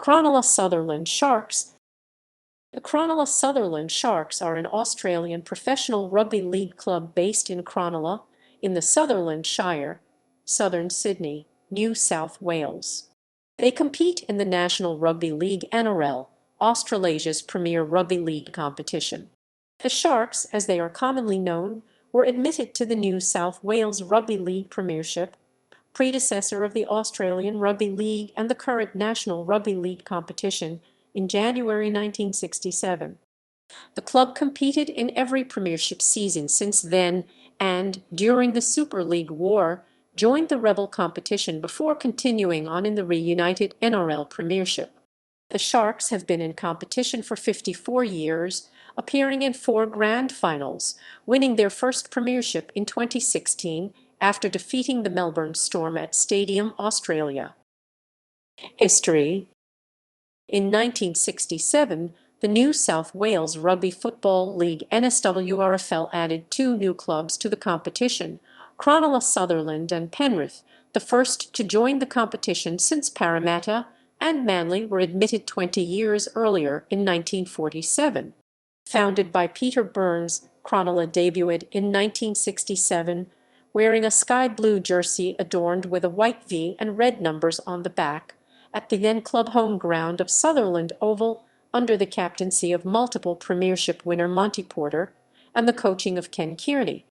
Cronulla-Sutherland Sharks. The Cronulla-Sutherland Sharks are an Australian professional rugby league club based in Cronulla, in the Sutherland Shire, southern Sydney, New South Wales. They compete in the National Rugby League (NRL), Australasia's premier rugby league competition. The Sharks, as they are commonly known, were admitted to the New South Wales Rugby League Premiership, predecessor of the Australian Rugby League and the current National Rugby League competition, in January 1967. The club competed in every Premiership season since then and, during the Super League War, joined the Rebel competition before continuing on in the reunited NRL Premiership. The Sharks have been in competition for 54 years, appearing in 4 grand finals, winning their first premiership in 2016 after defeating the Melbourne Storm at Stadium, Australia. History. In 1967, the New South Wales Rugby Football League (Nswrfl) added 2 new clubs to the competition, Cronulla-Sutherland and Penrith, the first to join the competition since Parramatta and Manly were admitted 20 years earlier in 1947. Founded by Peter Burns, Cronulla debuted in 1967, wearing a sky blue jersey adorned with a white V and red numbers on the back, at the then club home ground of Sutherland Oval, under the captaincy of multiple premiership winner Monty Porter and the coaching of Ken Kearney.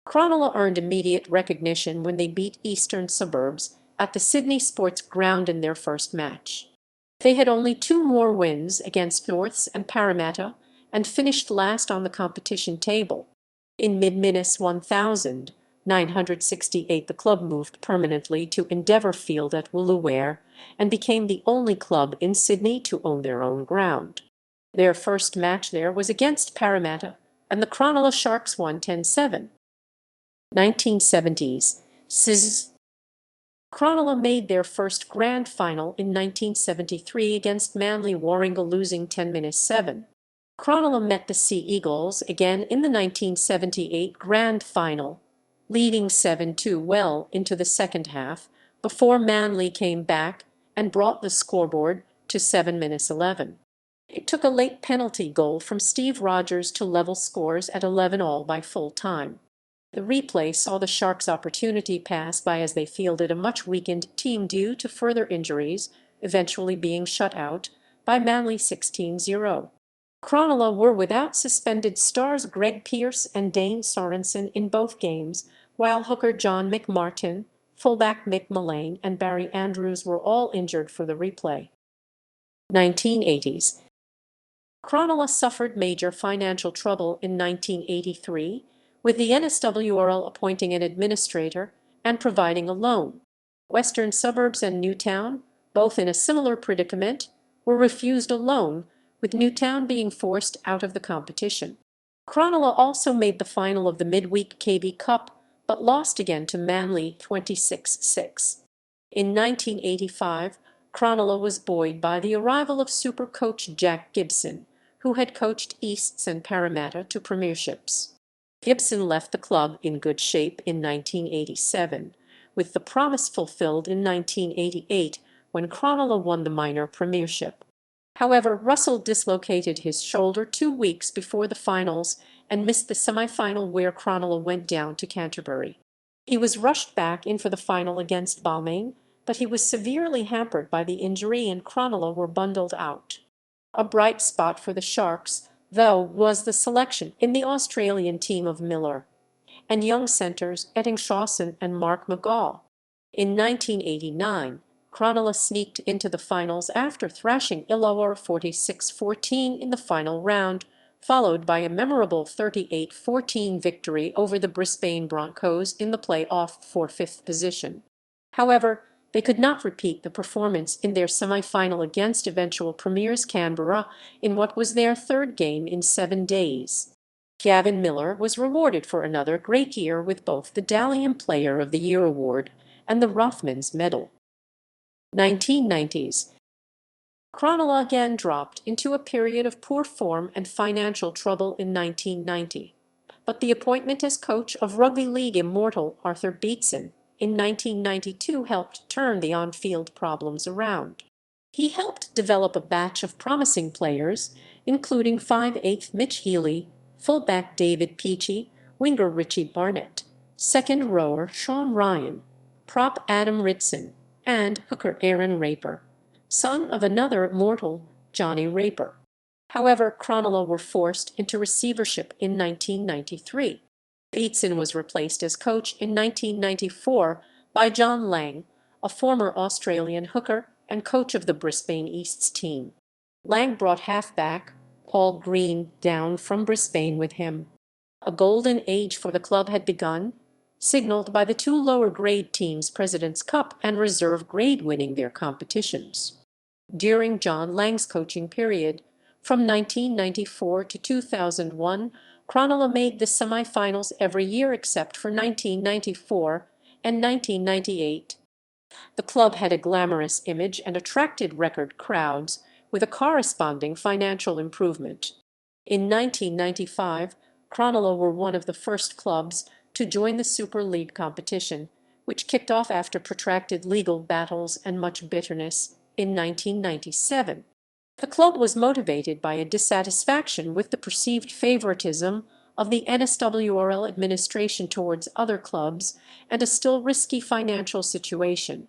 Cronulla earned immediate recognition when they beat Eastern Suburbs at the Sydney Sports Ground in their first match. They had only 2 more wins against Norths and Parramatta and finished last on the competition table. In mid-1968 the club moved permanently to Endeavour Field at Woolooware and became the only club in Sydney to own their own ground. Their first match there was against Parramatta, and the Cronulla Sharks won 10-7. 1970s. Cronulla made their first grand final in 1973 against Manly Warringah, losing 10-7. Cronulla met the Sea Eagles again in the 1978 grand final, leading 7-2 well into the second half, before Manly came back and brought the scoreboard to 7-11. It took a late penalty goal from Steve Rogers to level scores at 11-all by full time. The replay saw the Sharks' opportunity pass by as they fielded a much weakened team due to further injuries, eventually being shut out by Manly 16-0. Cronulla were without suspended stars Greg Pearce and Dane Sorensen in both games, while hooker John McMartin, fullback Mick Mullane, and Barry Andrews were all injured for the replay. 1980s. Cronulla suffered major financial trouble in 1983, with the NSWRL appointing an administrator and providing a loan. Western Suburbs and Newtown, both in a similar predicament, were refused a loan, with Newtown being forced out of the competition. Cronulla also made the final of the midweek KB Cup, but lost again to Manly 26-6. In 1985, Cronulla was buoyed by the arrival of super coach Jack Gibson, who had coached Easts and Parramatta to premierships. Gibson left the club in good shape in 1987, with the promise fulfilled in 1988 when Cronulla won the minor premiership. However, Russell dislocated his shoulder 2 weeks before the finals and missed the semi-final where Cronulla went down to Canterbury. He was rushed back in for the final against Balmain, but he was severely hampered by the injury and Cronulla were bundled out. A bright spot for the Sharks, though, was the selection in the Australian team of Miller and young centres Nswrfl and Mark McGaw. In 1989, Cronulla sneaked into the finals after thrashing Aloha 46-14 in the final round, followed by a memorable 38-14 victory over the Brisbane Broncos in the play-off for 5th position. However, they could not repeat the performance in their semi-final against eventual premiers Canberra in what was their 3rd game in 7 days. Gavin Miller was rewarded for another great year with both the Dalian Player of the Year award and the Rothmans Medal. 1990s. Cronulla again dropped into a period of poor form and financial trouble in 1990, but the appointment as coach of rugby league immortal Arthur Beetson in 1992 helped turn the on-field problems around. He helped develop a batch of promising players, including 5'8" Mitch Healy, fullback David Peachey, winger Richie Barnett, second rower Sean Ryan, prop Adam Ritson, and hooker Aaron Raper, son of another mortal, Johnny Raper. However, Cronulla were forced into receivership in 1993. Beatson was replaced as coach in 1994 by John Lang, a former Australian hooker and coach of the Brisbane East's team. Lang brought halfback Paul Green down from Brisbane with him. A golden age for the club had begun, signalled by the two lower-grade teams President's Cup and Reserve Grade winning their competitions. During John Lang's coaching period, from 1994 to 2001, Cronulla made the semi-finals every year except for 1994 and 1998. The club had a glamorous image and attracted record crowds, with a corresponding financial improvement. In 1995, Cronulla were one of the first clubs to join the Super League competition, which kicked off after protracted legal battles and much bitterness in 1997. The club was motivated by a dissatisfaction with the perceived favoritism of the NSWRL administration towards other clubs and a still risky financial situation.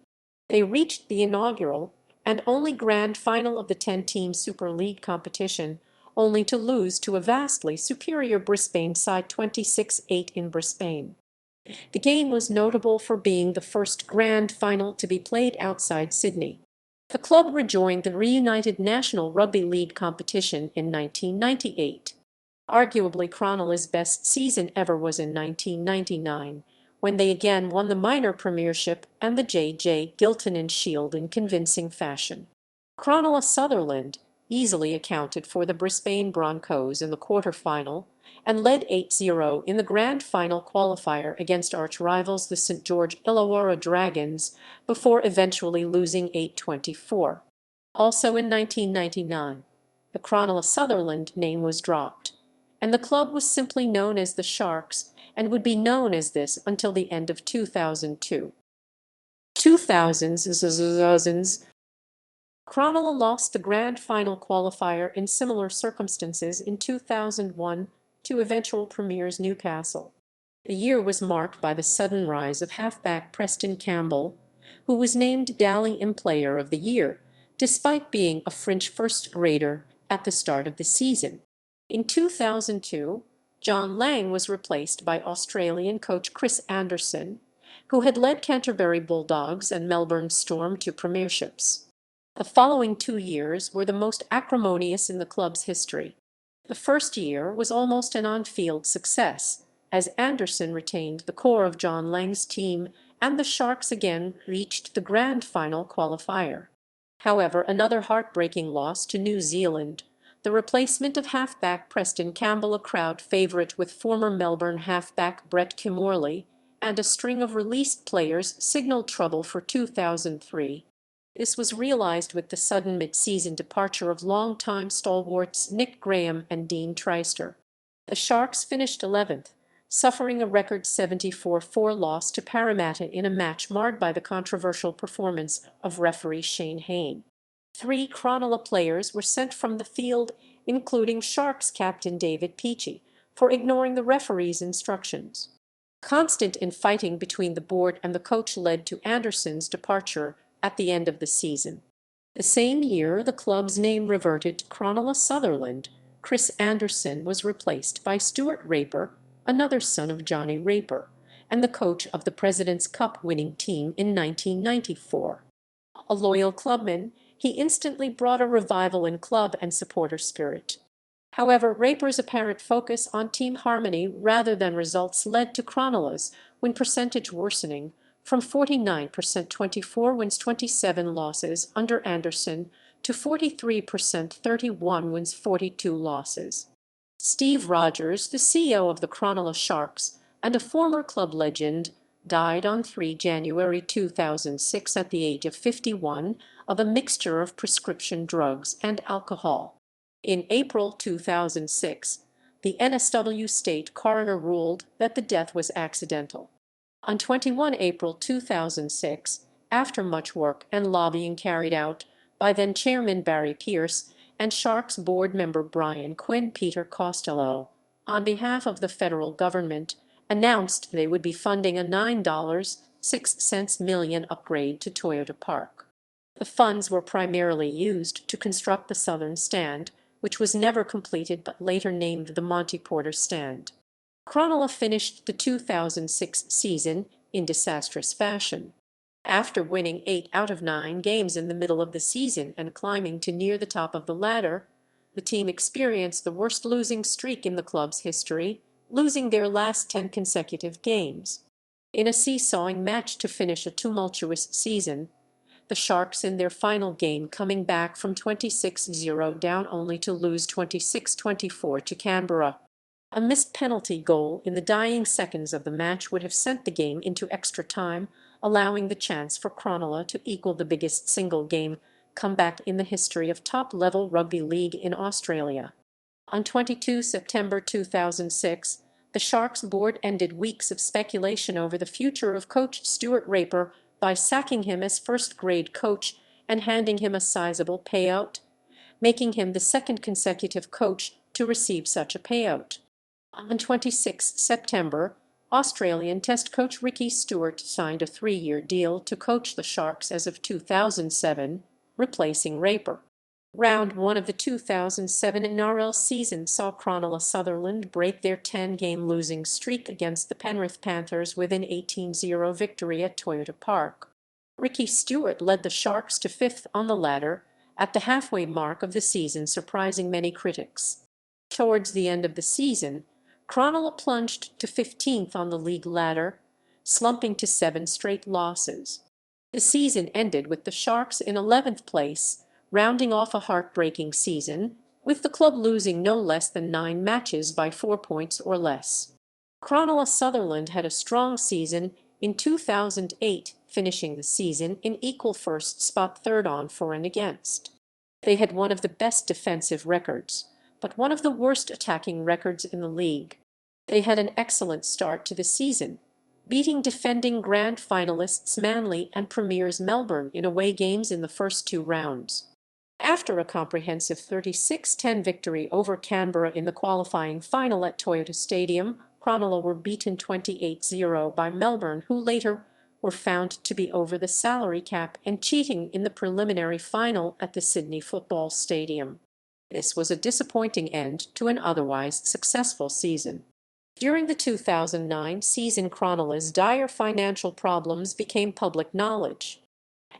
They reached the inaugural and only grand final of the 10-team Super League competition, only to lose to a vastly superior Brisbane side 26-8 in Brisbane. The game was notable for being the first grand final to be played outside Sydney. The club rejoined the reunited National Rugby League competition in 1998. Arguably Cronulla's best season ever was in 1999, when they again won the minor premiership and the J.J. Giltinan Shield in convincing fashion. Cronulla-Sutherland easily accounted for the Brisbane Broncos in the quarter-final and led 8-0 in the grand final qualifier against arch-rivals the St George Illawarra Dragons before eventually losing 8-24. Also in 1999, the Cronulla-Sutherland name was dropped, and the club was simply known as the Sharks and would be known as this until the end of 2002. 2000s. Cronulla lost the grand final qualifier in similar circumstances in 2001 to eventual premiers Newcastle. The year was marked by the sudden rise of halfback Preston Campbell, who was named Dally M Player of the Year, despite being a French first grader at the start of the season. In 2002, John Lang was replaced by Australian coach Chris Anderson, who had led Canterbury Bulldogs and Melbourne Storm to premierships. The following 2 years were the most acrimonious in the club's history. The first year was almost an on-field success, as Anderson retained the core of John Lang's team and the Sharks again reached the grand final qualifier. However, another heartbreaking loss to New Zealand, the replacement of halfback Preston Campbell, a crowd favourite with former Melbourne halfback Brett Kimorley, and a string of released players signalled trouble for 2003. This was realised with the sudden mid-season departure of long-time stalwarts Nick Graham and Dean Treister. The Sharks finished 11th, suffering a record 74-4 loss to Parramatta in a match marred by the controversial performance of referee Shane Hayne. 3 Cronulla players were sent from the field, including Sharks captain David Peachey, for ignoring the referee's instructions. Constant infighting between the board and the coach led to Anderson's departure at the end of the season. The same year, the club's name reverted to Cronulla-Sutherland. Chris Anderson was replaced by Stuart Raper, another son of Johnny Raper, and the coach of the President's Cup winning team in 1994. A loyal clubman, he instantly brought a revival in club and supporter spirit. However, Raper's apparent focus on team harmony rather than results led to Cronulla's win percentage worsening from 49% 24 wins 27 losses under Anderson to 43% 31 wins 42 losses. Steve Rogers, the CEO of the Cronulla Sharks and a former club legend, died on 3 January 2006 at the age of 51 of a mixture of prescription drugs and alcohol. In April 2006, the NSW state coroner ruled that the death was accidental. On 21 April 2006, after much work and lobbying carried out by then-chairman Barry Pearce and Sharks board member Brian Quinn. Peter Costello, on behalf of the federal government, announced they would be funding a $9.06 million upgrade to Toyota Park. The funds were primarily used to construct the southern stand, which was never completed but later named the Monty Porter Stand. Cronulla finished the 2006 season in disastrous fashion. After winning 8 out of 9 games in the middle of the season and climbing to near the top of the ladder, the team experienced the worst losing streak in the club's history, losing their last 10 consecutive games. In a seesawing match to finish a tumultuous season, the Sharks in their final game coming back from 26-0 down only to lose 26-24 to Canberra. A missed penalty goal in the dying seconds of the match would have sent the game into extra time, allowing the chance for Cronulla to equal the biggest single-game comeback in the history of top-level rugby league in Australia. On 22 September 2006, the Sharks board ended weeks of speculation over the future of coach Stuart Raper by sacking him as first-grade coach and handing him a sizable payout, making him the second consecutive coach to receive such a payout. On 26 September, Australian Test coach Ricky Stuart signed a 3-year deal to coach the Sharks as of 2007, replacing Raper. Round 1 of the 2007 NRL season saw Cronulla-Sutherland break their 10-game losing streak against the Penrith Panthers with an 18-0 victory at Toyota Park. Ricky Stuart led the Sharks to 5th on the ladder at the halfway mark of the season, surprising many critics. Towards the end of the season, Cronulla plunged to 15th on the league ladder, slumping to 7 straight losses. The season ended with the Sharks in 11th place, rounding off a heartbreaking season, with the club losing no less than 9 matches by 4 points or less. Cronulla-Sutherland had a strong season in 2008, finishing the season in equal first spot, third on for and against. They had one of the best defensive records, but one of the worst attacking records in the league. They had an excellent start to the season, beating defending grand finalists Manly and premiers Melbourne in away games in the first 2 rounds. After a comprehensive 36-10 victory over Canberra in the qualifying final at Toyota Stadium, Cronulla were beaten 28-0 by Melbourne, who later were found to be over the salary cap and cheating in the preliminary final at the Sydney Football Stadium. This was a disappointing end to an otherwise successful season. During the 2009 season, Cronulla's dire financial problems became public knowledge.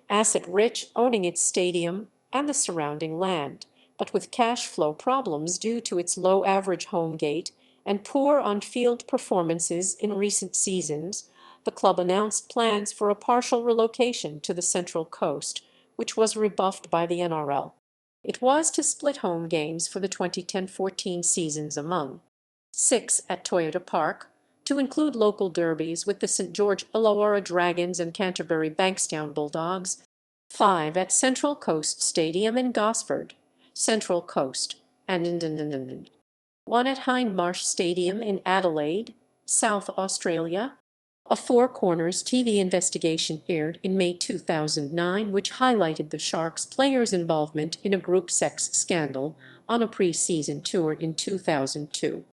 Asset-rich, owning its stadium and the surrounding land, but with cash flow problems due to its low average home gate and poor on-field performances in recent seasons, the club announced plans for a partial relocation to the Central Coast, which was rebuffed by the NRL. It was to split home games for the 2010-14 seasons among 6 at Toyota Park, to include local derbies with the St George Illawarra Dragons and Canterbury Bankstown Bulldogs, 5 at Central Coast Stadium in Gosford, Central Coast, and 1 at Hindmarsh Stadium in Adelaide, South Australia. A Four Corners TV investigation aired in May 2009, which highlighted the Sharks players' involvement in a group sex scandal on a pre-season tour in 2002.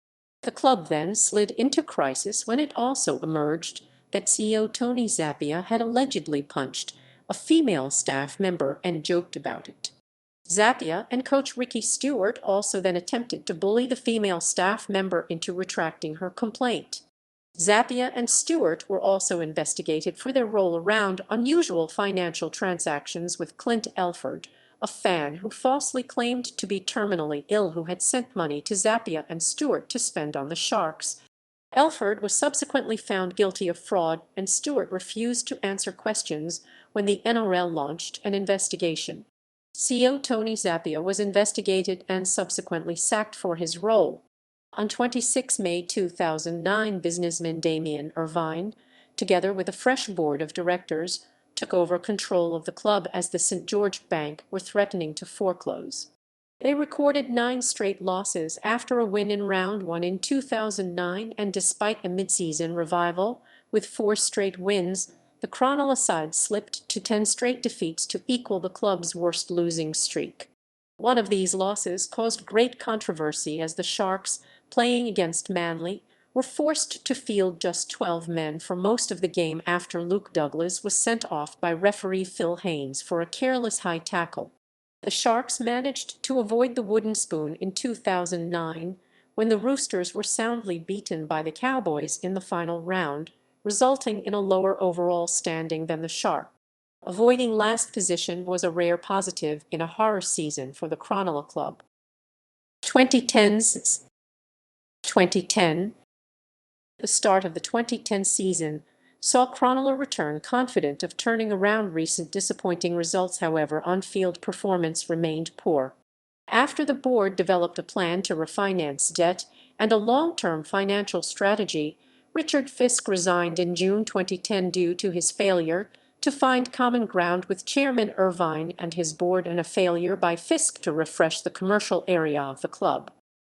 The club then slid into crisis when it also emerged that CEO Tony Zappia had allegedly punched a female staff member and joked about it. Zappia and coach Ricky Stuart also then attempted to bully the female staff member into retracting her complaint. Zappia and Stuart were also investigated for their role around unusual financial transactions with Clint Elford, a fan who falsely claimed to be terminally ill who had sent money to Zappia and Stuart to spend on the Sharks. Elford was subsequently found guilty of fraud, and Stuart refused to answer questions when the NRL launched an investigation. CEO Tony Zappia was investigated and subsequently sacked for his role. On 26 May 2009, businessman Damien Irvine, together with a fresh board of directors, took over control of the club as the St George Bank were threatening to foreclose. They recorded 9 straight losses after a win in round 1 in 2009, and despite a mid-season revival with 4 straight wins, the Cronulla side slipped to 10 straight defeats to equal the club's worst losing streak. One of these losses caused great controversy as the Sharks, playing against Manly, were forced to field just 12 men for most of the game after Luke Douglas was sent off by referee Phil Haynes for a careless high tackle. The Sharks managed to avoid the wooden spoon in 2009 when the Roosters were soundly beaten by the Cowboys in the final round, resulting in a lower overall standing than the Sharks. Avoiding last position was a rare positive in a horror season for the Cronulla club. 2010s 2010. The start of the 2010 season saw Cronulla return confident of turning around recent disappointing results. However, on-field performance remained poor. After the board developed a plan to refinance debt and a long-term financial strategy, Richard Fisk resigned in June 2010 due to his failure to find common ground with Chairman Irvine and his board, and a failure by Fisk to refresh the commercial area of the club.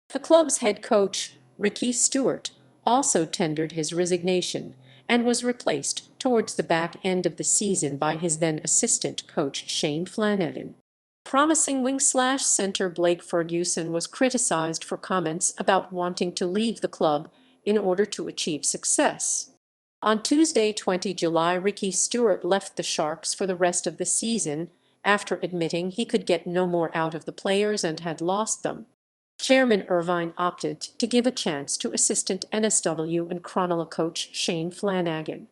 The club's head coach, Ricky Stuart, also tendered his resignation and was replaced towards the back end of the season by his then assistant coach Shane Flanagan. Promising wing/center Blake Ferguson was criticized for comments about wanting to leave the club in order to achieve success. On Tuesday, 20 July, Ricky Stuart left the Sharks for the rest of the season after admitting he could get no more out of the players and had lost them. Chairman Irvine opted to give a chance to assistant NSW and Cronulla coach Shane Flanagan.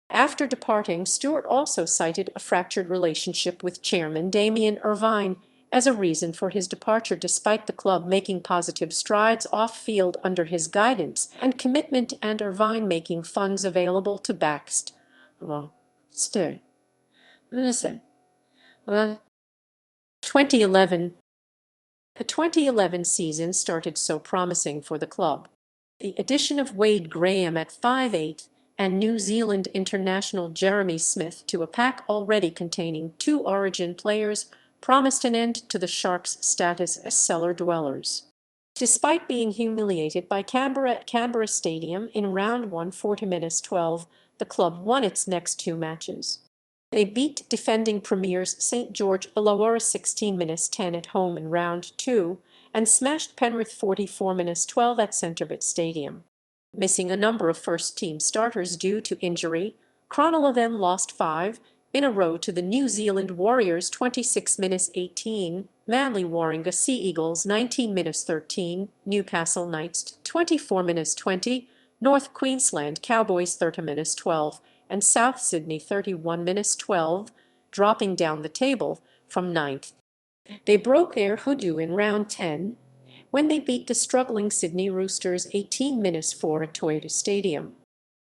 After departing, Stuart also cited a fractured relationship with Chairman Damien Irvine as a reason for his departure, despite the club making positive strides off-field under his guidance and commitment, and Irvine making funds available to backst. Well, stay. Listen. 2011. The 2011 season started so promising for the club. The addition of Wade Graham at 5'8" and New Zealand international Jeremy Smith to a pack already containing 2 Origin players promised an end to the Sharks' status as cellar dwellers. Despite being humiliated by Canberra at Canberra Stadium in round 1 40-12, the club won its next 2 matches. They beat defending premiers St George Illawarra 16-10 at home in round 2 and smashed Penrith 44-12 at Centrebet Stadium. Missing a number of first-team starters due to injury, Cronulla then lost 5 in a row to the New Zealand Warriors 26-18, Manly Warringah Sea Eagles 19-13, Newcastle Knights 24-20, North Queensland Cowboys 30-12, and South Sydney 31-12, dropping down the table from 9th. They broke their hoodoo in round 10 when they beat the struggling Sydney Roosters 18-4 at Toyota Stadium.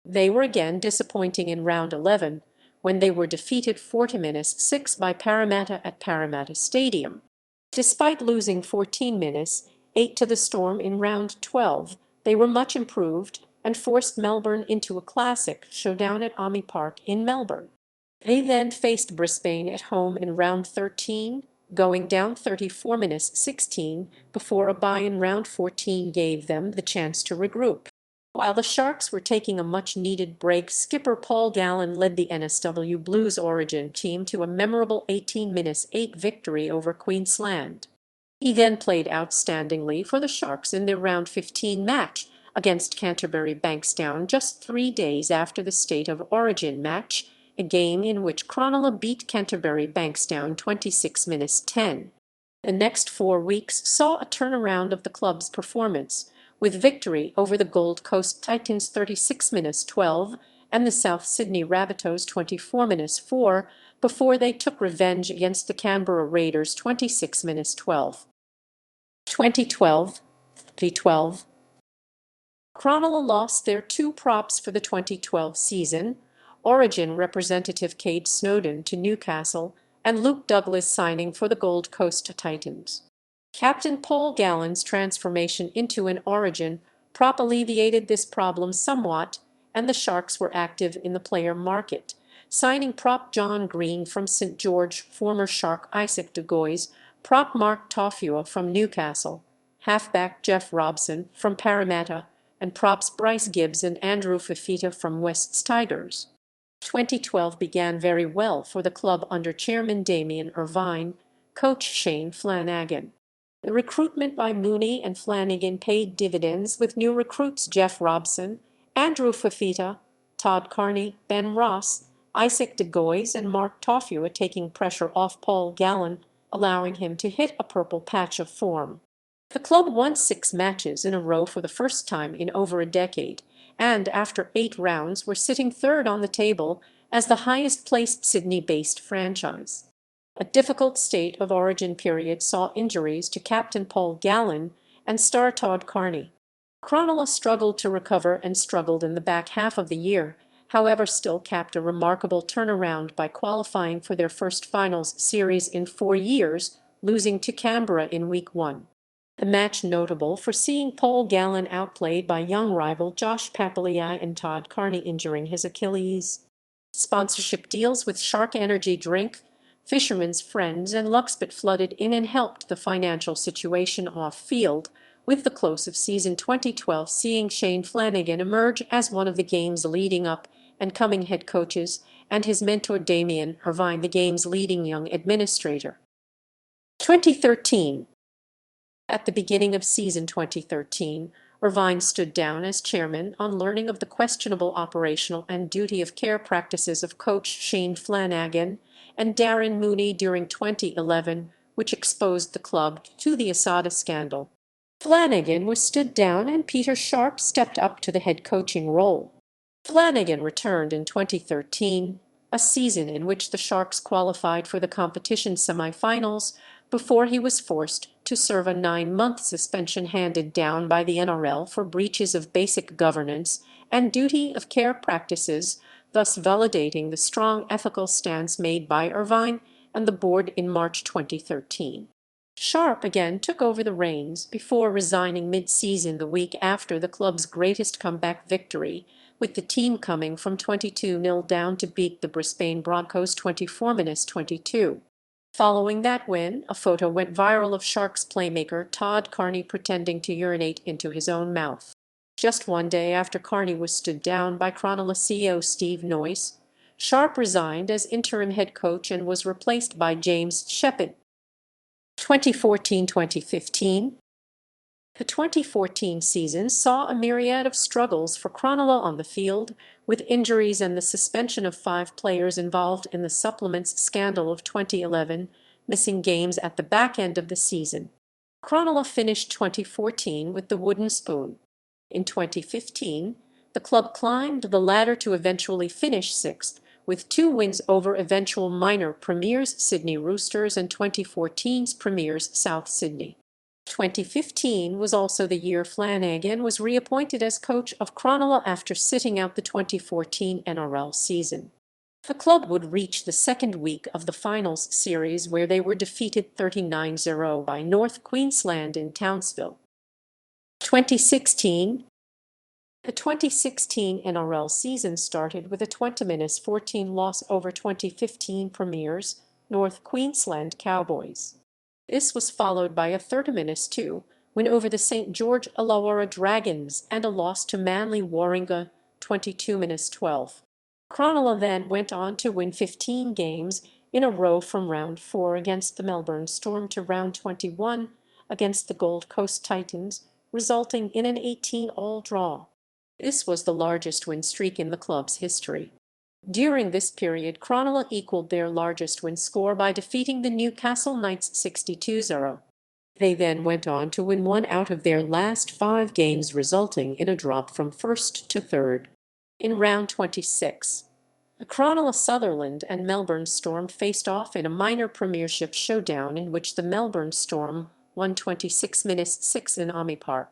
They were again disappointing in round 11 when they were defeated 40-6 by Parramatta at Parramatta Stadium. Despite losing 14-8 to the Storm in round 12, they were much improved and forced Melbourne into a classic showdown at Army Park in Melbourne. They then faced Brisbane at home in round 13, going down 34-16 before a bye in round 14 gave them the chance to regroup. While the Sharks were taking a much-needed break, skipper Paul Gallen led the NSW Blues Origin team to a memorable 18-8 victory over Queensland. He then played outstandingly for the Sharks in their round 15 match against Canterbury Bankstown just 3 days after the State of Origin match, a game in which Cronulla beat Canterbury Bankstown 26-10. The next 4 weeks saw a turnaround of the club's performance, with victory over the Gold Coast Titans 36-12 and the South Sydney Rabbitohs 24-4 before they took revenge against the Canberra Raiders 26-12. 2012. Cronulla lost their 2 props for the 2012 season, Origin representative Cade Snowden to Newcastle and Luke Douglas signing for the Gold Coast Titans. Captain Paul Gallen's transformation into an Origin prop alleviated this problem somewhat, and the Sharks were active in the player market, signing prop John Green from St George, former Shark Isaac Dugois, prop Mark Toffua from Newcastle, halfback Jeff Robson from Parramatta, and props Bryce Gibbs and Andrew Fifita from West's Tigers. 2012 began very well for the club under chairman Damien Irvine, coach Shane Flanagan. The recruitment by Mooney and Flanagan paid dividends with new recruits Jeff Robson, Andrew Fafita, Todd Carney, Ben Ross, Isaac De Gois, and Mark Toffua taking pressure off Paul Gallen, allowing him to hit a purple patch of form. The club won 6 matches in a row for the first time in over a decade, and after 8 rounds were sitting third on the table as the highest-placed Sydney-based franchise. A difficult state of origin period saw injuries to captain Paul Gallen and star Todd Carney. Cronulla struggled to recover and struggled in the back half of the year, however still capped a remarkable turnaround by qualifying for their first finals series in 4 years, losing to Canberra in Week 1. The match notable for seeing Paul Gallen outplayed by young rival Josh Papali'i and Todd Carney injuring his Achilles. Sponsorship deals with Shark Energy Drink, Fisherman's Friends, and Luxpet flooded in and helped the financial situation off-field, with the close of season 2012 seeing Shane Flanagan emerge as one of the game's leading up and coming head coaches, and his mentor Damien Irvine the game's leading young administrator. 2013. At the beginning of season 2013, Irvine stood down as chairman on learning of the questionable operational and duty of care practices of coach Shane Flanagan and Darren Mooney during 2011, which exposed the club to the Asada scandal. Flanagan was stood down and Peter Sharp stepped up to the head coaching role. Flanagan returned in 2013, a season in which the Sharks qualified for the competition semi-finals before he was forced to serve a 9-month suspension handed down by the NRL for breaches of basic governance and duty of care practices, thus validating the strong ethical stance made by Irvine and the board in March 2013. Sharp again took over the reins before resigning mid-season the week after the club's greatest comeback victory, with the team coming from 22-0 down to beat the Brisbane Broncos 24-22. Following that win, a photo went viral of Sharks playmaker Todd Carney pretending to urinate into his own mouth. Just one day after Carney was stood down by Cronulla CEO Steve Noyce, Sharp resigned as interim head coach and was replaced by James Shepard. 2014-2015. The 2014 season saw a myriad of struggles for Cronulla on the field, with injuries and the suspension of 5 players involved in the supplements scandal of 2011, missing games at the back end of the season. Cronulla finished 2014 with the wooden spoon. In 2015, the club climbed the ladder to eventually finish 6th, with 2 wins over eventual minor premiers Sydney Roosters and 2014's premiers South Sydney. 2015 was also the year Flanagan was reappointed as coach of Cronulla after sitting out the 2014 NRL season. The club would reach the second week of the finals series where they were defeated 39-0 by North Queensland in Townsville. 2016. The 2016 NRL season started with a 20-14 loss over 2015 premiers North Queensland Cowboys. This was followed by a 30-2 win over the St. George Illawarra Dragons and a loss to Manly Warringah 22-12. Cronulla then went on to win 15 games in a row from round 4 against the Melbourne Storm to round 21 against the Gold Coast Titans, resulting in an 18-all draw. This was the largest win streak in the club's history. During this period, Cronulla equaled their largest win score by defeating the Newcastle Knights 62-0. They then went on to win 1 out of their last 5 games, resulting in a drop from 1st to 3rd. In round 26, the Cronulla-Sutherland and Melbourne Storm faced off in a minor premiership showdown in which the Melbourne Storm won 26-6 in Ami Park.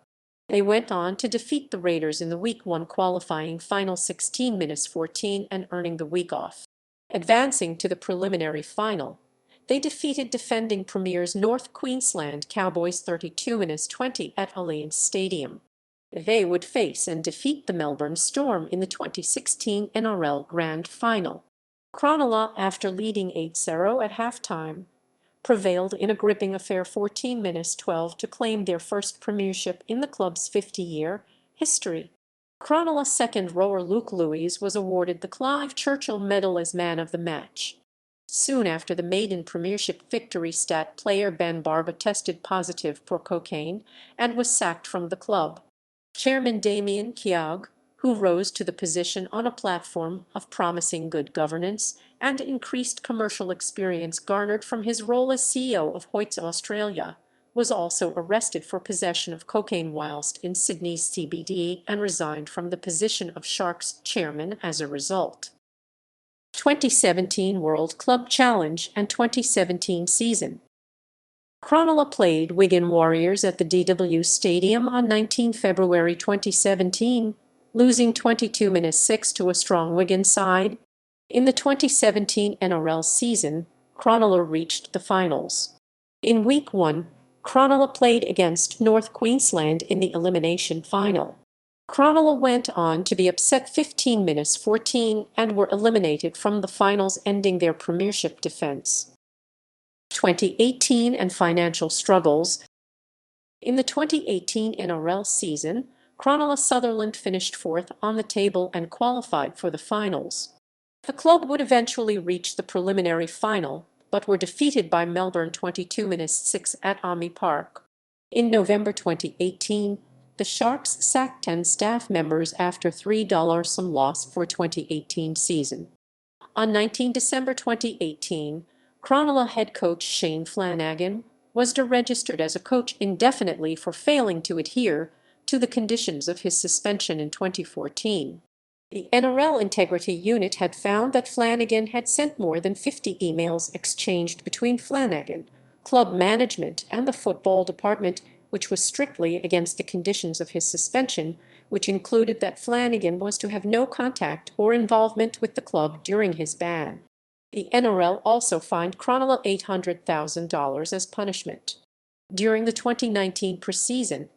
They went on to defeat the Raiders in the Week 1 qualifying final 16-14 and earning the week off. Advancing to the preliminary final, they defeated defending premiers North Queensland Cowboys 32-20 at Allianz Stadium. They would face and defeat the Melbourne Storm in the 2016 NRL Grand Final. Cronulla, after leading 8-0 at halftime, prevailed in a gripping affair 14-12 to claim their first premiership in the club's 50-year history. Cronulla second rower Luke Louise was awarded the Clive Churchill Medal as man of the match. Soon after the maiden premiership victory, stat player Ben Barba tested positive for cocaine and was sacked from the club. Chairman Damien Keogh, who rose to the position on a platform of promising good governance and increased commercial experience garnered from his role as CEO of Hoyts Australia, was also arrested for possession of cocaine whilst in Sydney's CBD and resigned from the position of Sharks chairman as a result. 2017 World Club Challenge and 2017 season. Cronulla played Wigan Warriors at the DW Stadium on 19 February 2017, losing 22-6 to a strong Wigan side. In the 2017 NRL season, Cronulla reached the finals. In Week 1, Cronulla played against North Queensland in the elimination final. Cronulla went on to be upset 15-14 and were eliminated from the finals, ending their premiership defence. 2018 and financial struggles. In the 2018 NRL season, Cronulla-Sutherland finished fourth on the table and qualified for the finals. The club would eventually reach the preliminary final, but were defeated by Melbourne 22-6 at AAMI Park. In November 2018, the Sharks sacked 10 staff members after $3 some loss for 2018 season. On 19 December 2018, Cronulla head coach Shane Flanagan was deregistered as a coach indefinitely for failing to adhere to the conditions of his suspension in 2014. The NRL Integrity Unit had found that Flanagan had sent more than 50 emails exchanged between Flanagan, club management, and the football department, which was strictly against the conditions of his suspension, which included that Flanagan was to have no contact or involvement with the club during his ban. The NRL also fined Cronulla $800,000 as punishment. During the 2019 preseason,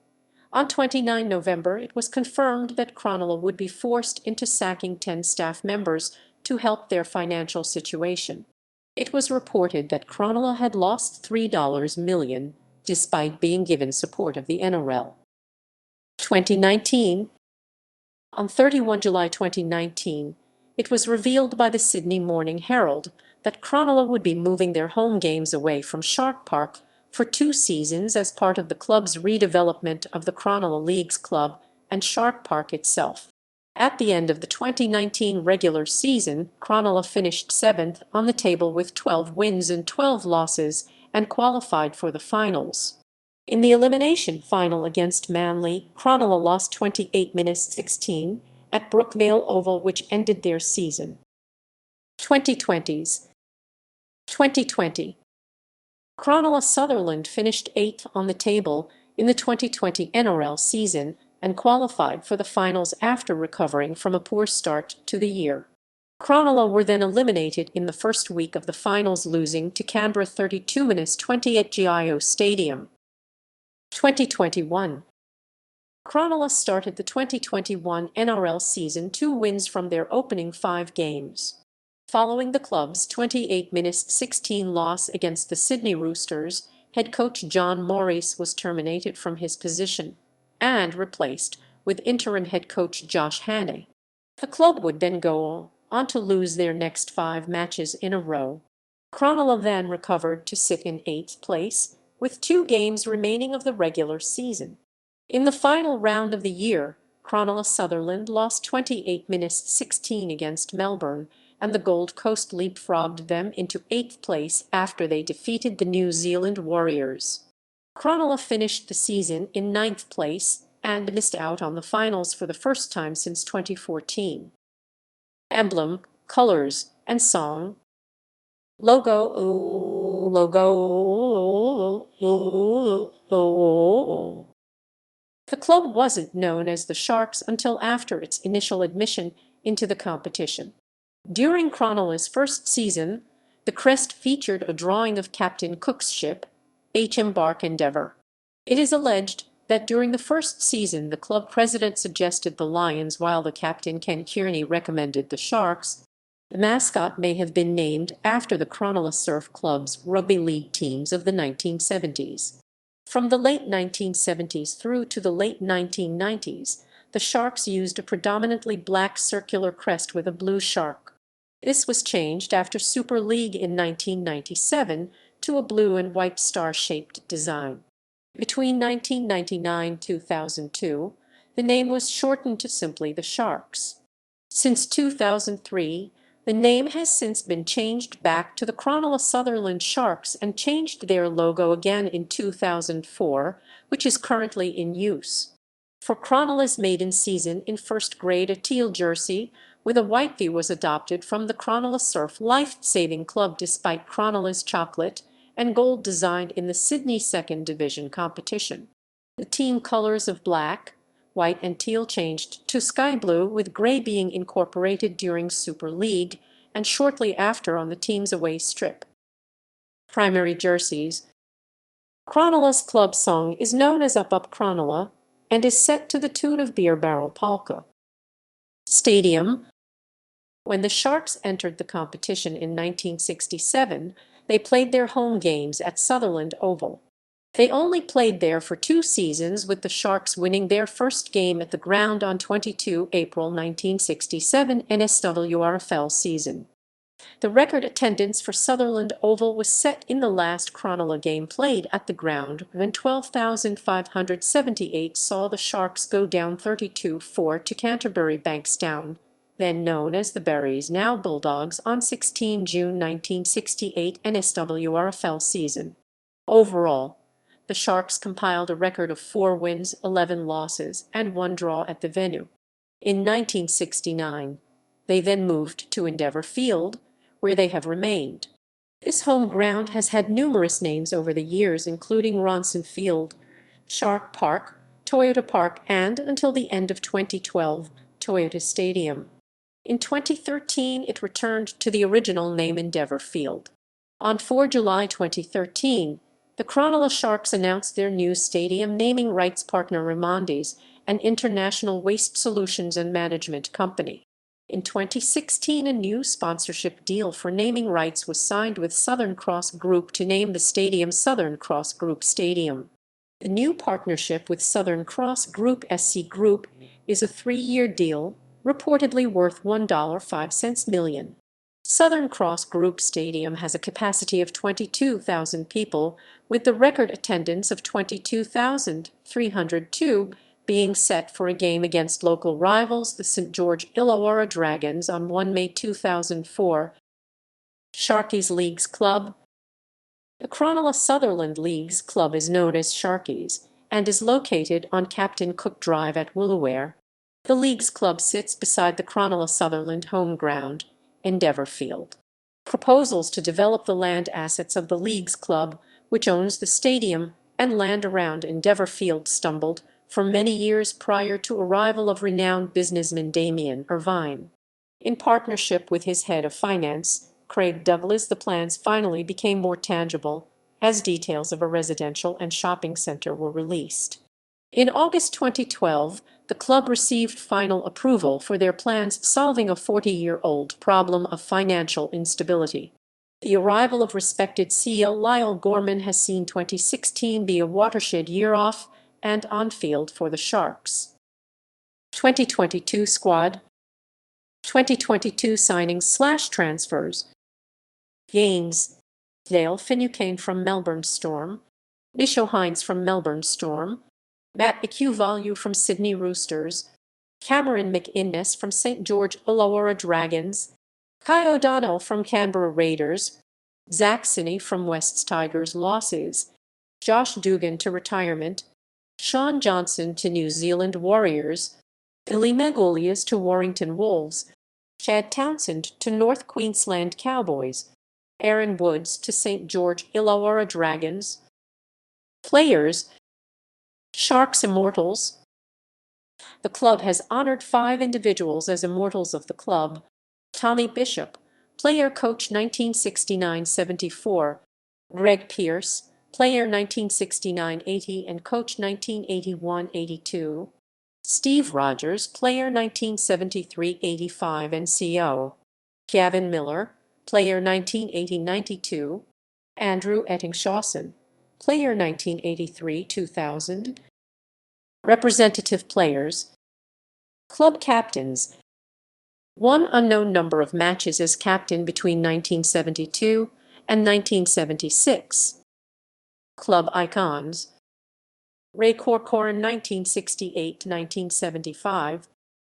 on 29 November, it was confirmed that Cronulla would be forced into sacking 10 staff members to help their financial situation. It was reported that Cronulla had lost $3 million despite being given support of the NRL. 2019. On 31 July 2019, it was revealed by the Sydney Morning Herald that Cronulla would be moving their home games away from Shark Park for 2 seasons as part of the club's redevelopment of the Cronulla Leagues Club and Shark Park itself. At the end of the 2019 regular season, Cronulla finished 7th on the table with 12 wins and 12 losses and qualified for the finals. In the elimination final against Manly, Cronulla lost 28-16 at Brookvale Oval, which ended their season. 2020s. 2020. Cronulla-Sutherland finished 8th on the table in the 2020 NRL season and qualified for the finals after recovering from a poor start to the year. Cronulla were then eliminated in the first week of the finals, losing to Canberra 32-20 at GIO Stadium. 2021. Cronulla started the 2021 NRL season 2 wins from their opening 5 games. Following the club's 28-16 loss against the Sydney Roosters, head coach John Morris was terminated from his position and replaced with interim head coach Josh Hannay. The club would then go on to lose their next 5 matches in a row. Cronulla then recovered to sit in 8th place, with 2 games remaining of the regular season. In the final round of the year, Cronulla-Sutherland lost 28-16 against Melbourne, and the Gold Coast leapfrogged them into 8th place after they defeated the New Zealand Warriors. Cronulla finished the season in 9th place and missed out on the finals for the first time since 2014. Emblem, colors, and song. Logo. The club wasn't known as the Sharks until after its initial admission into the competition. During Cronulla's first season, the crest featured a drawing of Captain Cook's ship, Embark Endeavour. It is alleged that during the first season the club president suggested the Lions while the captain Ken Kearney recommended the Sharks. The mascot may have been named after the Cronulla-Sutherland Club's rugby league teams of the 1970s. From the late 1970s through to the late 1990s, the Sharks used a predominantly black circular crest with a blue shark. This was changed after Super League in 1997 to a blue and white star-shaped design. Between 1999–2002, the name was shortened to simply the Sharks. Since 2003, the name has since been changed back to the Cronulla-Sutherland Sharks and changed their logo again in 2004, which is currently in use. For Cronulla's maiden season in first grade, a teal jersey with a white V was adopted from the Cronulla-Sutherland Life-Saving Club despite Cronulla's chocolate and gold design in the Sydney Second Division competition. The team colours of black, white and teal changed to sky blue, with grey being incorporated during Super League and shortly after on the team's away strip. Primary jerseys. Cronulla's club song is known as Up Up Cronulla and is set to the tune of Beer Barrel Polka. Stadium. When the Sharks entered the competition in 1967, they played their home games at Sutherland Oval. They only played there for 2 seasons, with the Sharks winning their first game at the ground on 22 April 1967 Nswrfl season. The record attendance for Sutherland Oval was set in the last Cronulla game played at the ground, when 12,578 saw the Sharks go down 32-4 to Canterbury Bankstown, then known as the Berries, now Bulldogs, on 16 June 1968 Nswrfl season. Overall, the Sharks compiled a record of 4 wins, 11 losses, and 1 draw at the venue. In 1969, they then moved to Endeavour Field, where they have remained. This home ground has had numerous names over the years, including Ronson Field, Shark Park, Toyota Park, and, until the end of 2012, Toyota Stadium. In 2013, it returned to the original name Endeavour Field. On 4 July 2013, the Cronulla Sharks announced their new stadium naming rights partner Remondis, an international waste solutions and management company. In 2016, a new sponsorship deal for naming rights was signed with Southern Cross Group to name the stadium Southern Cross Group Stadium. The new partnership with Southern Cross Group SC Group is a 3-year deal, reportedly worth $1.05 million. Southern Cross Group Stadium has a capacity of 22,000 people, with the record attendance of 22,302 being set for a game against local rivals, the St. George Illawarra Dragons, on 1 May 2004. Sharkies Leagues Club. The Cronulla-Sutherland Leagues Club is known as Sharkies and is located on Captain Cook Drive at Woolooware. The Leagues Club sits beside the Cronulla-Sutherland home ground, Endeavour Field. Proposals to develop the land assets of the Leagues Club, which owns the stadium and land around Endeavour Field, stumbled for many years prior to arrival of renowned businessman Damien Irvine. In partnership with his head of finance, Craig Douglas, the plans finally became more tangible, as details of a residential and shopping centre were released. In August 2012, the club received final approval for their plans, solving a 40-year-old problem of financial instability. The arrival of respected CEO Lyle Gorman has seen 2016 be a watershed year off and on field for the Sharks. 2022 squad. 2022 signings/transfers. Gains: Dale Finucane from Melbourne Storm, Nisho Hines from Melbourne Storm, Matt Equvalue from Sydney Roosters, Cameron McInnes from St. George Illawarra Dragons, Kai O'Donnell from Canberra Raiders, Zach Sinney from Wests Tigers losses, Josh Dugan to retirement, Sean Johnson to New Zealand Warriors, Billy Magolias to Warrington Wolves, Chad Townsend to North Queensland Cowboys, Aaron Woods to St. George Illawarra Dragons. Players: Sharks Immortals. The club has honoured 5 individuals as Immortals of the club. Tommy Bishop, player coach 1969–74, Greg Pierce, player 1969–80 and coach 1981–82, Steve Rogers, player 1973–85 and CO, Gavin Miller, player 1980–92, Andrew Ettingshawson, player 1983–2000. Representative players: Club captains. One unknown number of matches as captain between 1972 and 1976. Club icons. Ray Corcoran 1968-1975,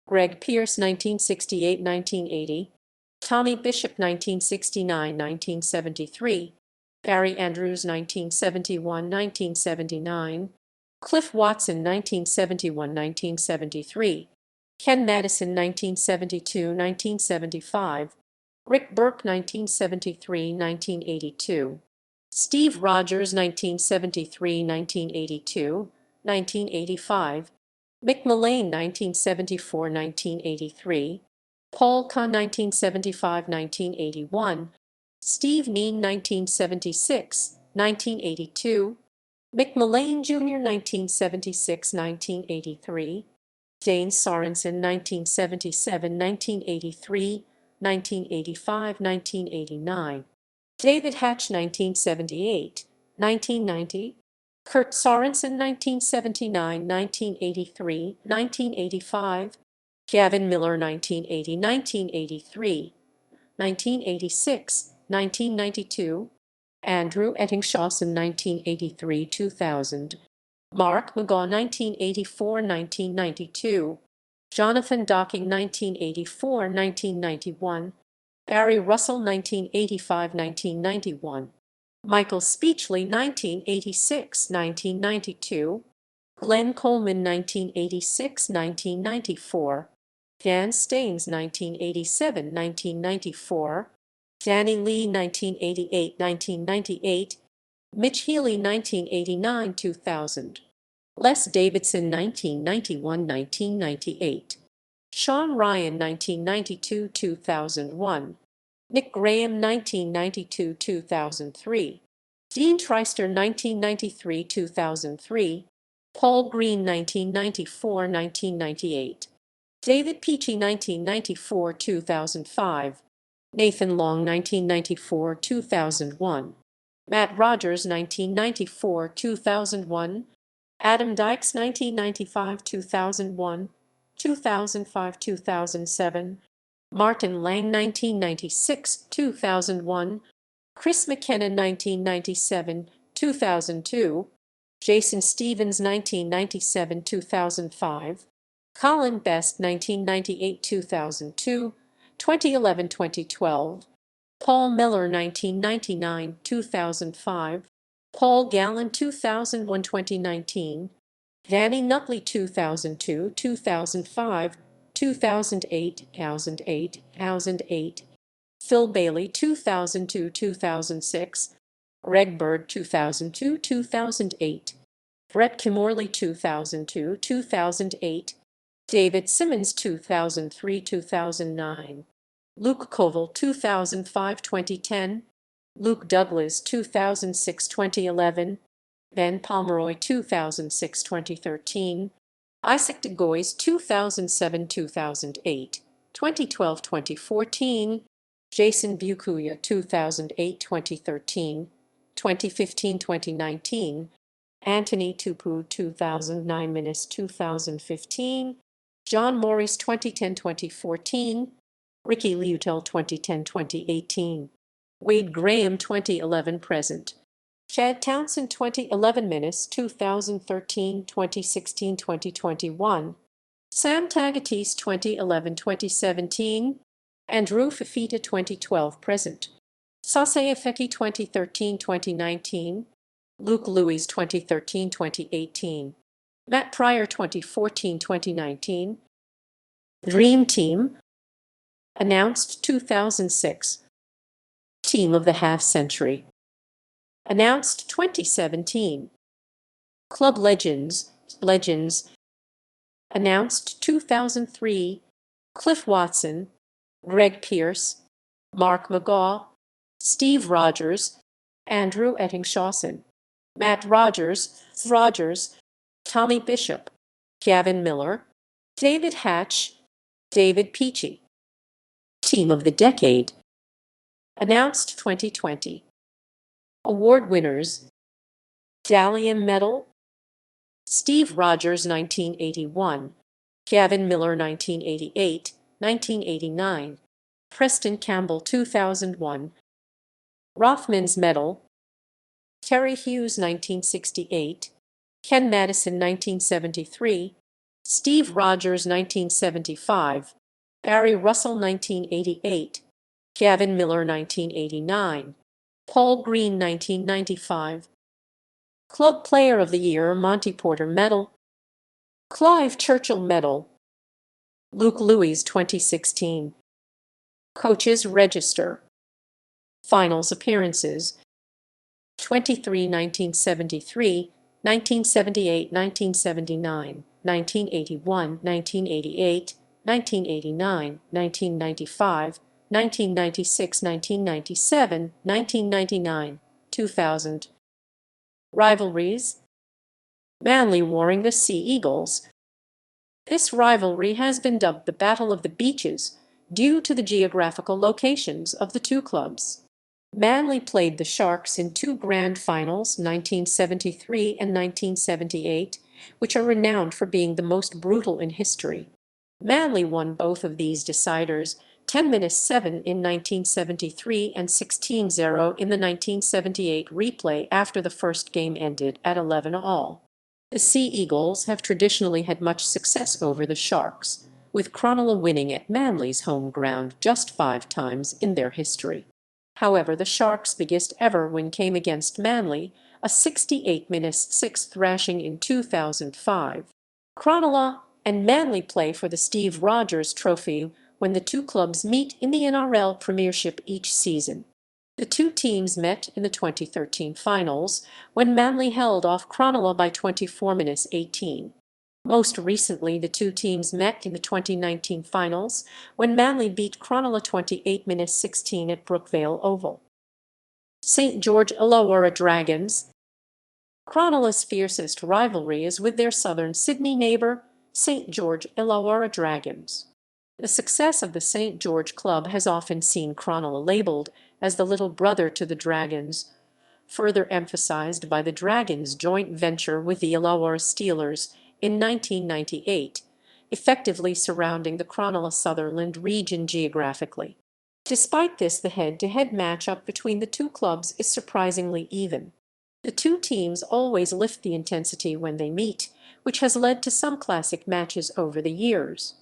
Greg Pierce 1968-1980, Tommy Bishop 1969-1973, Barry Andrews 1971-1979, Cliff Watson 1971-1973, Ken Madison 1972-1975, Rick Burke 1973-1982, Steve Rogers 1973-1982, 1985, Mick Mullane 1974-1983, Paul Kahn 1975-1981, Steve Neen 1976-1982, Mick Mullane Jr. 1976-1983, Dane Sorensen 1977-1983, 1985-1989, David Hatch 1978, 1990, Kurt Sorensen 1979, 1983, 1985, Gavin Miller 1980, 1983, 1986, 1992, Andrew Ettingshawson 1983-2000, Mark McGaw 1984-1992, Jonathan Docking 1984-1991, Barry Russell 1985-1991, Michael Speechley 1986-1992, Glenn Coleman 1986-1994, Dan Staines 1987-1994, Danny Lee 1988-1998, Mitch Healy 1989-2000, Les Davidson 1991-1998, Sean Ryan 1992-2001, Nick Graham 1992-2003, Dean Treister 1993-2003, Paul Green 1994-1998, David Peachy 1994-2005, Nathan Long 1994-2001, Matt Rogers 1994-2001, Adam Dykes 1995-2001, 2005-2007, Martin Lang 1996-2001, Chris McKenna 1997-2002, Jason Stevens 1997-2005, Colin Best 1998-2002, 2011-2012, Paul Miller 1999-2005, Paul Gallen 2001-2019, Danny Nutley 2002, 2005, 2008, 2008, Phil Bailey 2002-2006, Greg Bird 2002-2008, Brett Kimorley 2002-2008, David Simmons 2003-2009, Luke Koval 2005-2010, Luke Douglas 2006-2011, Ben Pomeroy 2006-2013, Isaac DeGoys 2007-2008, 2012-2014, Jason Bukuya 2008-2013, 2015-2019, Anthony Tupu 2009-2015, John Morris 2010-2014, Ricky Liutel 2010-2018, Wade Graham 2011-present, Chad Townsend 2011-2013, 2016, 2021, Sam Tagatis 2011-2017, Andrew Fafita 2012-present, Sase Afeki 2013-2019, Luke Louis 2013-2018, Matt Pryor 2014-2019, Dream Team, announced 2006, Team of the Half Century, announced 2017, Club Legends, announced 2003, Cliff Watson, Greg Pierce, Mark McGaw, Steve Rogers, Andrew Ettingshawson, Matt Rogers, Tommy Bishop, Gavin Miller, David Hatch, David Peachy. Team of the Decade, announced 2020. Award winners: Dalian Medal, Steve Rogers 1981, Gavin Miller 1988, 1989, Preston Campbell 2001, Rothman's Medal, Terry Hughes 1968, Ken Madison 1973, Steve Rogers 1975, Barry Russell 1988, Gavin Miller 1989, Paul Green 1995, Club Player of the Year Monty Porter Medal, Clive Churchill Medal, Luke Louis 2016. Coaches Register. Finals Appearances 23 1973, 1978, 1979, 1981, 1988, 1989, 1995, 1996, 1997, 1999, 2000. Rivalries. Manly warring the Sea Eagles. This rivalry has been dubbed the Battle of the Beaches due to the geographical locations of the two clubs. Manly played the Sharks in two grand finals, 1973 and 1978, which are renowned for being the most brutal in history. Manly won both of these deciders 10-7 in 1973 and 16-0 in the 1978 replay after the first game ended at 11-all. The Sea Eagles have traditionally had much success over the Sharks, with Cronulla winning at Manly's home ground just 5 times in their history. However, the Sharks' biggest ever win came against Manly, a 68-6 thrashing in 2005. Cronulla and Manly play for the Steve Rogers Trophy when the two clubs meet in the NRL Premiership each season. The two teams met in the 2013 finals, when Manly held off Cronulla by 24-18. Most recently, the two teams met in the 2019 finals, when Manly beat Cronulla 28-16 at Brookvale Oval. St. George Illawarra Dragons. Cronulla's fiercest rivalry is with their southern Sydney neighbour, St. George Illawarra Dragons. The success of the St. George club has often seen Cronulla labelled as the little brother to the Dragons, further emphasised by the Dragons' joint venture with the Illawarra Steelers in 1998, effectively surrounding the Cronulla-Sutherland region geographically. Despite this, the head-to-head matchup between the two clubs is surprisingly even. The two teams always lift the intensity when they meet, which has led to some classic matches over the years.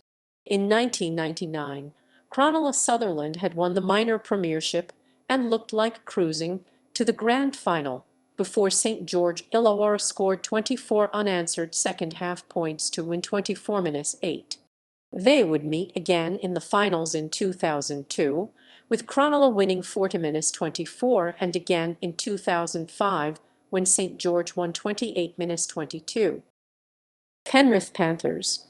In 1999, Cronulla-Sutherland had won the minor premiership and looked like cruising to the grand final before St. George Illawarra scored 24 unanswered second-half points to win 24-8. They would meet again in the finals in 2002, with Cronulla winning 40-24, and again in 2005 when St. George won 28-22. Penrith Panthers.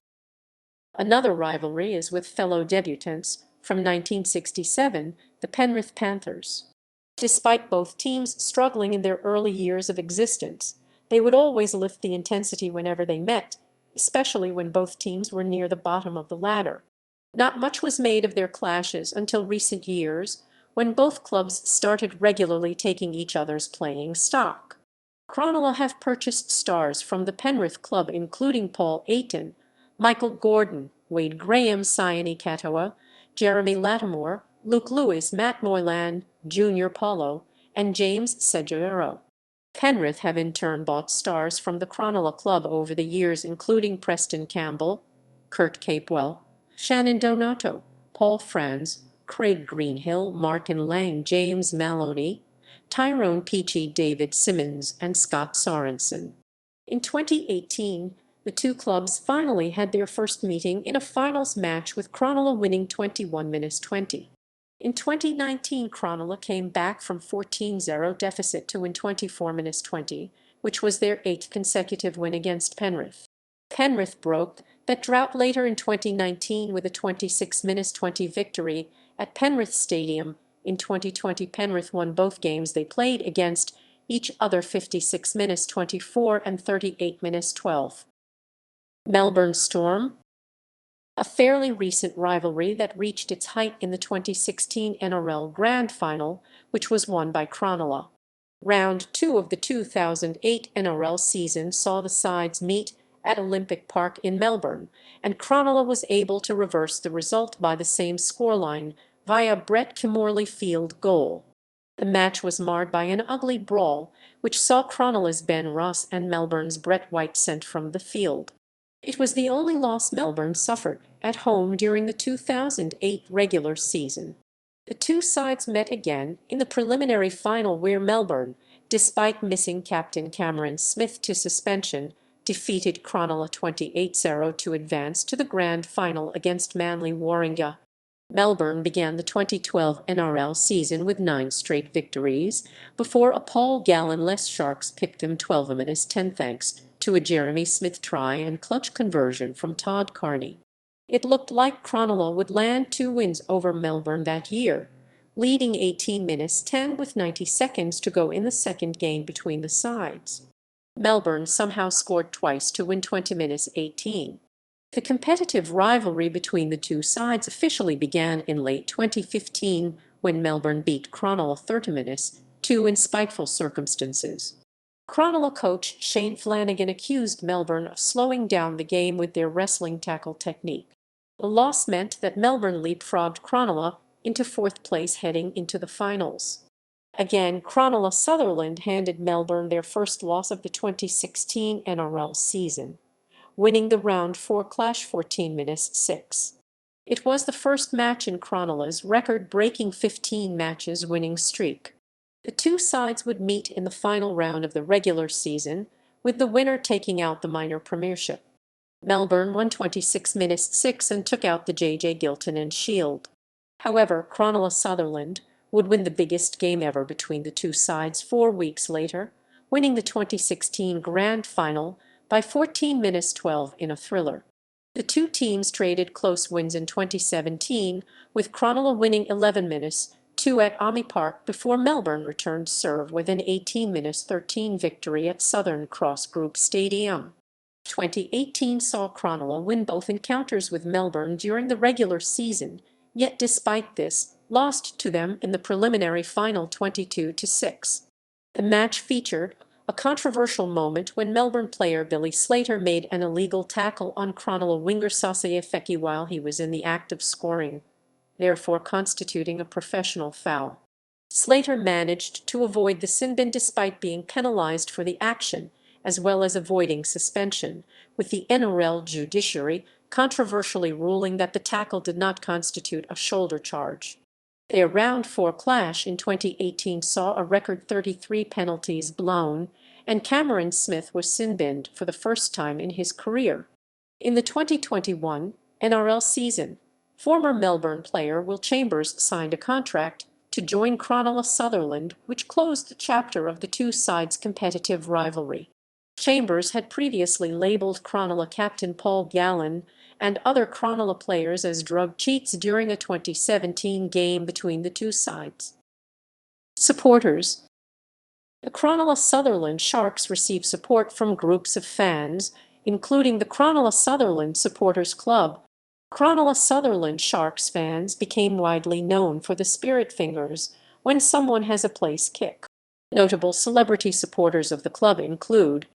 Another rivalry is with fellow debutants from 1967, the Penrith Panthers. Despite both teams struggling in their early years of existence, they would always lift the intensity whenever they met, especially when both teams were near the bottom of the ladder. Not much was made of their clashes until recent years, when both clubs started regularly taking each other's playing stock. Cronulla have purchased stars from the Penrith club, including Paul Ayton, Michael Gordon, Wade Graham, Sione Katoa, Jeremy Lattimore, Luke Lewis, Matt Moylan, Junior Paulo, and James Seguro. Penrith have in turn bought stars from the Cronulla club over the years, including Preston Campbell, Kurt Capewell, Shannon Donato, Paul Franz, Craig Greenhill, Martin Lang, James Maloney, Tyrone Peachy, David Simmons, and Scott Sorensen. In 2018, the two clubs finally had their first meeting in a finals match, with Cronulla winning 21-20. In 2019, Cronulla came back from 14-0 deficit to win 24-20, which was their 8th consecutive win against Penrith. Penrith broke that drought later in 2019 with a 26-20 victory at Penrith Stadium. In 2020, Penrith won both games they played against each other 56-24 and 38-12. Melbourne Storm. A fairly recent rivalry that reached its height in the 2016 NRL Grand Final, which was won by Cronulla. Round 2 of the 2008 NRL season saw the sides meet at Olympic Park in Melbourne, and Cronulla was able to reverse the result by the same scoreline via Brett Kimorley field goal. The match was marred by an ugly brawl, which saw Cronulla's Ben Ross and Melbourne's Brett White sent from the field. It was the only loss Melbourne suffered at home during the 2008 regular season. The two sides met again in the preliminary final where Melbourne, despite missing captain Cameron Smith to suspension, defeated Cronulla 28-0 to advance to the grand final against Manly Warringah. Melbourne began the 2012 NRL season with 9 straight victories before a Paul Gallen-less Sharks picked them 12-10 thanks to a Jeremy Smith try and clutch conversion from Todd Carney. It looked like Cronulla would land 2 wins over Melbourne that year, leading 18-10 with 90 seconds to go in the second game between the sides. Melbourne somehow scored twice to win 20-18. The competitive rivalry between the two sides officially began in late 2015 when Melbourne beat Cronulla 30-2 in spiteful circumstances. Cronulla coach Shane Flanagan accused Melbourne of slowing down the game with their wrestling tackle technique. The loss meant that Melbourne leapfrogged Cronulla into 4th place heading into the finals. Again, Cronulla-Sutherland handed Melbourne their first loss of the 2016 NRL season, winning the round 4 clash 14-6. It was the first match in Cronulla's record-breaking 15 matches winning streak. The two sides would meet in the final round of the regular season, with the winner taking out the minor premiership. Melbourne won 26-6 and took out the J.J. Gilton and Shield. However, Cronulla-Sutherland would win the biggest game ever between the two sides 4 weeks later, winning the 2016 Grand Final by 14-12 in a thriller. The two teams traded close wins in 2017, with Cronulla winning 11-2 at Army Park before Melbourne returned serve with an 18-13 victory at Southern Cross Group Stadium. 2018 saw Cronulla win both encounters with Melbourne during the regular season, yet despite this, lost to them in the preliminary final 22-6. The match featured a controversial moment when Melbourne player Billy Slater made an illegal tackle on Cronulla winger Sasea Feki while he was in the act of scoring, therefore constituting a professional foul. Slater managed to avoid the sin bin despite being penalised for the action, as well as avoiding suspension, with the NRL judiciary controversially ruling that the tackle did not constitute a shoulder charge. Their round 4 clash in 2018 saw a record 33 penalties blown, and Cameron Smith was sin-binned for the first time in his career. In the 2021 NRL season, former Melbourne player Will Chambers signed a contract to join Cronulla-Sutherland, which closed the chapter of the two sides' competitive rivalry. Chambers had previously labelled Cronulla captain Paul Gallen and other Cronulla players as drug cheats during a 2017 game between the two sides. Supporters. The Cronulla-Sutherland Sharks receive support from groups of fans, including the Cronulla-Sutherland Supporters Club. Cronulla-Sutherland Sharks fans became widely known for the spirit fingers when someone has a place kick. Notable celebrity supporters of the club include